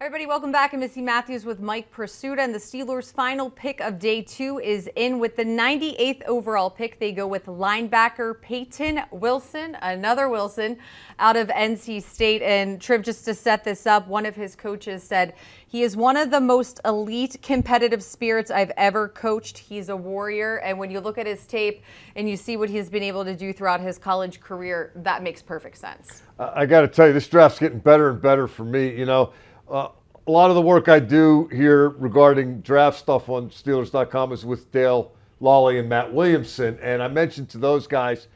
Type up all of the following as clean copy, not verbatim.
Everybody, welcome back. I'm Missy Matthews with Mike Pursuta, and the Steelers' final pick of day 2 is in. With the 98th overall pick, they go with linebacker Payton Wilson, another Wilson, out of NC State. And Triv, just to set this up, one of his coaches said he is one of the most elite competitive spirits I've ever coached. He's a warrior, and when you look at his tape and you see what he's been able to do throughout his college career, that makes perfect sense. I got to tell you, this draft's getting better and better for me. You know, a lot of the work I do here regarding draft stuff on Steelers.com is with Dale Lawley and Matt Williamson. And I mentioned to those guys,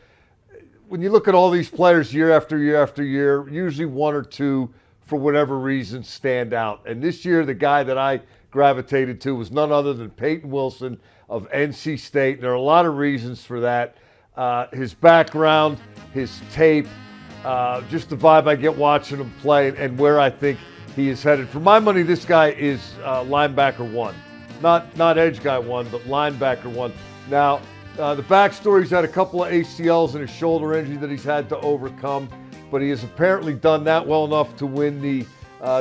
when you look at all these players year after year after year, usually one or two, for whatever reason, stand out. And this year, the guy that I gravitated to was none other than Payton Wilson of NC State. And there are a lot of reasons for that. His background, his tape, just the vibe I get watching him play, and where I think he is headed. For my money, this guy is linebacker 1. Not edge guy 1, but linebacker 1. Now, the backstory, he's had a couple of ACLs and a shoulder injury that he's had to overcome, but he has apparently done that well enough to win the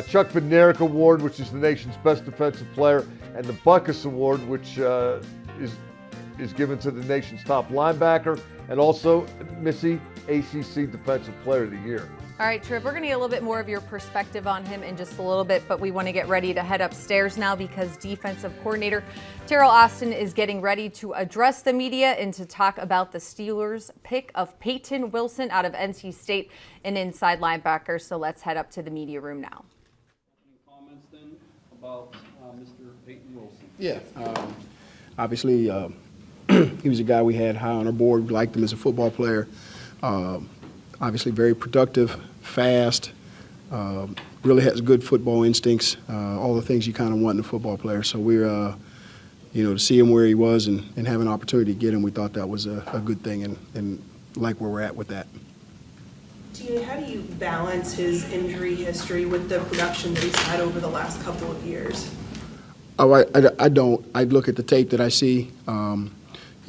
Chuck Bednarik Award, which is the nation's best defensive player, and the Buckus Award, which is given to the nation's top linebacker, and also, Missy, ACC Defensive Player of the Year. All right, Triv, we're going to get a little bit more of your perspective on him in just a little bit, but we want to get ready to head upstairs now because defensive coordinator Teryl Austin is getting ready to address the media and to talk about the Steelers' pick of Payton Wilson out of NC State, an inside linebacker. So let's head up to the media room now. Comments then about Mr. Payton Wilson? Yeah, obviously he was a guy we had high on our board. We liked him as a football player. Obviously very productive, fast, really has good football instincts, all the things you kind of want in a football player. So we're, to see him where he was and have an opportunity to get him, we thought that was a good thing and like where we're at with that. How do you balance his injury history with the production that he's had over the last couple of years? Oh, I don't. I look at the tape that I see.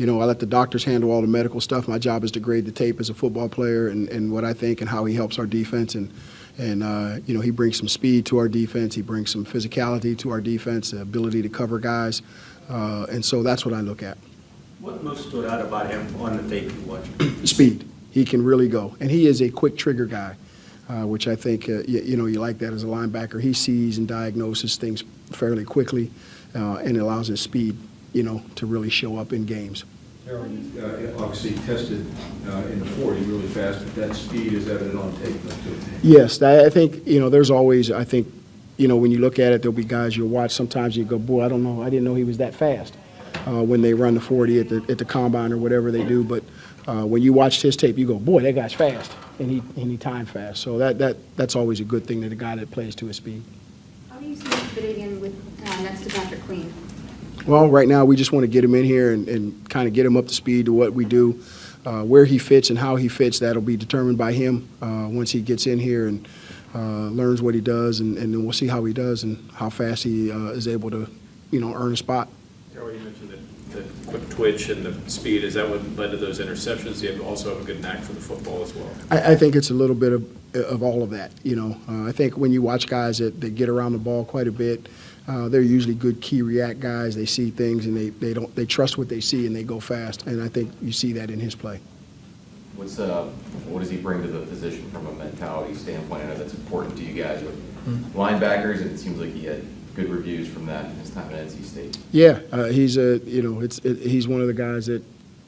I let the doctors handle all the medical stuff. My job is to grade the tape as a football player and what I think and how he helps our defense. And he brings some speed to our defense. He brings some physicality to our defense, the ability to cover guys. And so that's what I look at. What most stood out about him on the tape you watched? Speed. He can really go. And he is a quick trigger guy, which I think, you like that as a linebacker. He sees and diagnoses things fairly quickly and allows his speed, to really show up in games. Teryl, obviously tested in the 40 really fast, but that speed is evident on tape. Yes, I think, there's always, when you look at it, there'll be guys you'll watch sometimes you go, boy, I don't know, I didn't know he was that fast when they run the 40 at the combine or whatever they do. But when you watch his tape, you go, boy, that guy's fast, and he timed fast. So that's always a good thing that a guy that plays to his speed. How do you see him fitting in with next to Patrick Queen? Well, right now we just want to get him in here and kind of get him up to speed to what we do. Where he fits and how he fits, that'll be determined by him once he gets in here and learns what he does, and then we'll see how he does and how fast he is able to, earn a spot. Teryl, you mentioned the quick twitch and the speed. Is that what led to those interceptions? You also have a good knack for the football as well. I think it's a little bit of all of that. I think when you watch guys that get around the ball quite a bit, they're usually good key react guys. They see things and they trust what they see and they go fast. And I think you see that in his play. What does he bring to the position from a mentality standpoint? I know that's important to you guys with linebackers, and it seems like he had good reviews from that in his time at NC State. Yeah, he's he's one of the guys that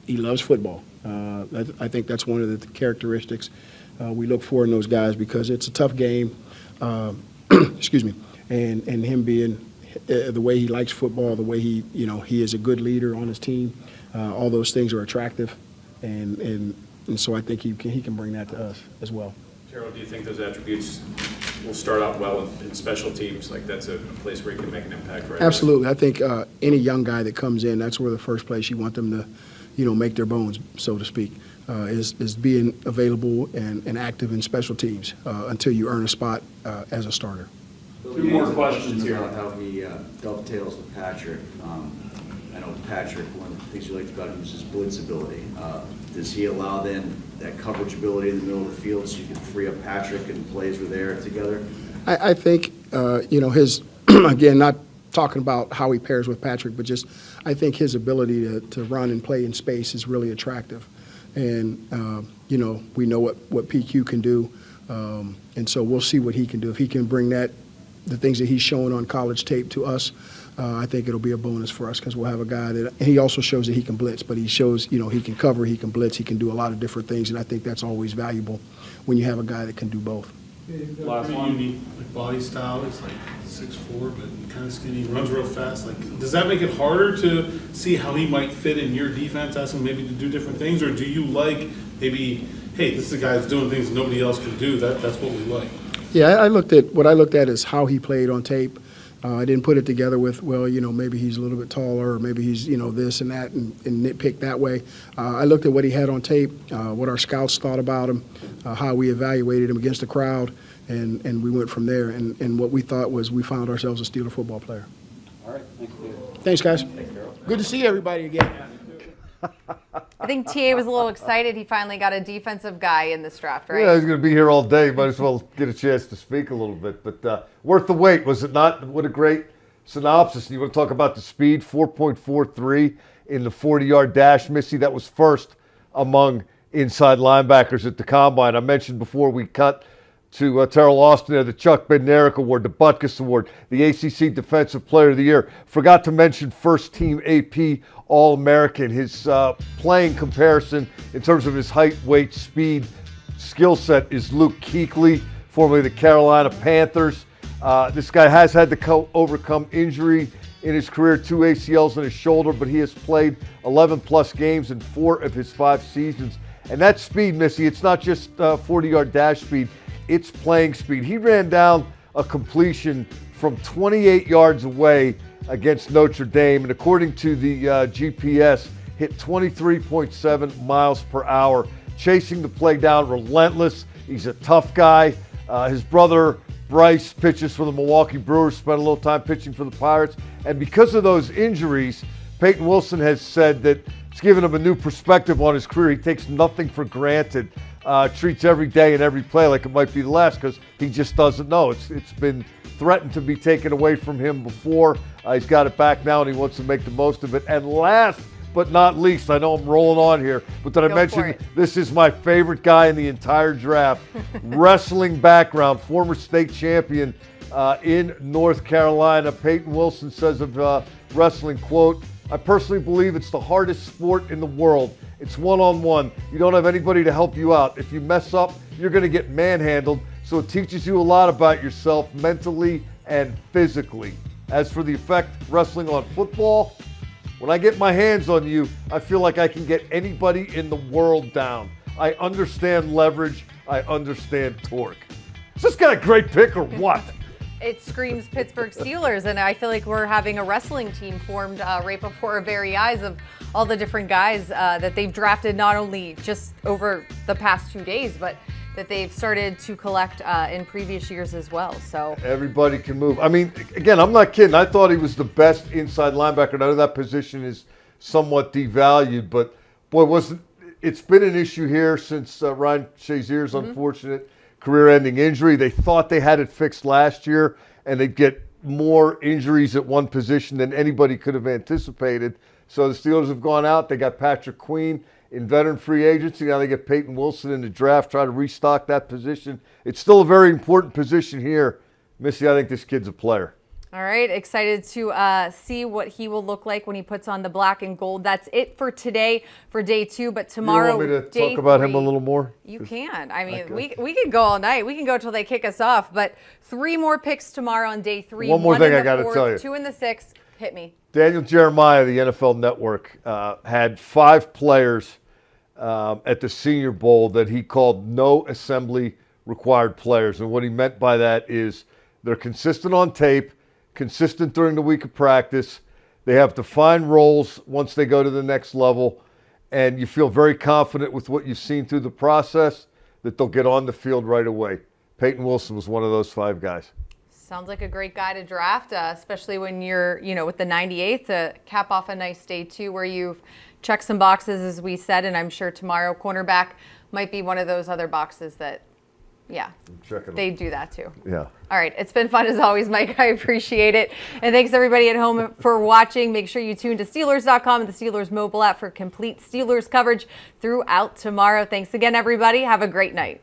he loves football. I think that's one of the characteristics we look for in those guys because it's a tough game. Excuse me. And him being the way he likes football, the way he is a good leader on his team, all those things are attractive, and so I think he can bring that to us as well. Teryl, do you think those attributes will start out well in special teams? Like that's a place where you can make an impact, right? Absolutely. I think any young guy that comes in, that's where the first place you want them to, make their bones, so to speak, is being available and active in special teams until you earn a spot as a starter. Two more questions here. About how he dovetails with Patrick. I know Patrick, one of the things you liked about him is his blitz ability. Does he allow then that coverage ability in the middle of the field so you can free up Patrick and plays were there together? I think, his, again, not talking about how he pairs with Patrick, but just I think his ability to run and play in space is really attractive. And, we know what PQ can do. And so we'll see what he can do. If he can bring the things that he's shown on college tape to us, I think it'll be a bonus for us because we'll have a guy that he also shows that he can blitz, but he shows, he can cover, he can blitz, he can do a lot of different things. And I think that's always valuable when you have a guy that can do both. Last Pretty one. unique body style. He's like 6'4", but kind of skinny. Runs real fast. Like, does that make it harder to see how he might fit in your defense, asking maybe to do different things, or do you like maybe, hey, this is a guy that's doing things nobody else can do? That's what we like. Yeah, what I looked at is how he played on tape. I didn't put it together with, maybe he's a little bit taller, or maybe he's, this and that, and nitpick that way. I looked at what he had on tape, what our scouts thought about him, how we evaluated him against the crowd, and we went from there. And what we thought was we found ourselves a Steeler football player. All right, thank you, David. Thanks, guys. Good to see everybody again. I think TA was a little excited. He finally got a defensive guy in this draft, right? Yeah, he's going to be here all day. Might as well get a chance to speak a little bit. But worth the wait, was it not? What a great synopsis. You want to talk about the speed, 4.43 in the 40-yard dash. Missy, that was first among inside linebackers at the Combine. I mentioned before we cut to Teryl Austin, the Chuck Bednarik Award, the Butkus Award, the ACC Defensive Player of the Year. Forgot to mention first-team AP All-American. His playing comparison in terms of his height, weight, speed, skill set is Luke Kuechly, formerly the Carolina Panthers. This guy has had to overcome injury in his career, 2 ACLs in his shoulder, but he has played 11-plus games in 4 of his 5 seasons. And that speed, Missy, it's not just 40-yard dash speed. It's playing speed. He ran down a completion from 28 yards away against Notre Dame, and according to the GPS, hit 23.7 miles per hour, chasing the play down, relentless. He's a tough guy. His brother Bryce pitches for the Milwaukee Brewers, spent a little time pitching for the Pirates, and because of those injuries, Payton Wilson has said that it's given him a new perspective on his career. He takes nothing for granted. Treats every day and every play like it might be the last because he just doesn't know. It's been threatened to be taken away from him before. He's got it back now and he wants to make the most of it. And last but not least, I know I'm rolling on here, but did I mention this is my favorite guy in the entire draft. Wrestling background, former state champion in North Carolina. Payton Wilson says of wrestling, quote, "I personally believe it's the hardest sport in the world. It's one-on-one. You don't have anybody to help you out. If you mess up, you're going to get manhandled. So it teaches you a lot about yourself mentally and physically. As for the effect wrestling on football, when I get my hands on you, I feel like I can get anybody in the world down. I understand leverage. I understand torque." Is this guy a great pick or what? It screams Pittsburgh Steelers, and I feel like we're having a wrestling team formed right before our very eyes of all the different guys that they've drafted, not only just over the past 2 days, but that they've started to collect in previous years as well. So everybody can move. I mean, again, I'm not kidding. I thought he was the best inside linebacker. I know that position is somewhat devalued, but boy, it's been an issue here since Ryan Shazier's unfortunate career-ending injury. They thought they had it fixed last year, and they'd get more injuries at one position than anybody could have anticipated. So the Steelers have gone out. They got Patrick Queen in veteran free agency. Now they get Payton Wilson in the draft, try to restock that position. It's still a very important position here. Missy, I think this kid's a player. all right, excited to see what he will look like when he puts on the black and gold. That's it for today for day 2, but tomorrow, you want me to talk about him a little more? You can. I mean, we can go all night. We can go till they kick us off, but 3 more picks tomorrow on day 3. One more thing I got to tell you. 2 in the 6th. Hit me. Daniel Jeremiah, the NFL Network, had 5 players at the Senior Bowl that he called no assembly required players. And what he meant by that is they're consistent on tape, consistent during the week of practice. They have defined roles once they go to the next level. And you feel very confident with what you've seen through the process that they'll get on the field right away. Payton Wilson was one of those 5 guys. Sounds like a great guy to draft, especially when you're, with the 98th to cap off a nice day 2 where you've checked some boxes, as we said, and I'm sure tomorrow cornerback might be one of those other boxes that Yeah, Checking they them. do that too. Yeah. All right, it's been fun as always, Mike. I appreciate it. And thanks everybody at home for watching. Make sure you tune to Steelers.com and the Steelers mobile app for complete Steelers coverage throughout tomorrow. Thanks again, everybody. Have a great night.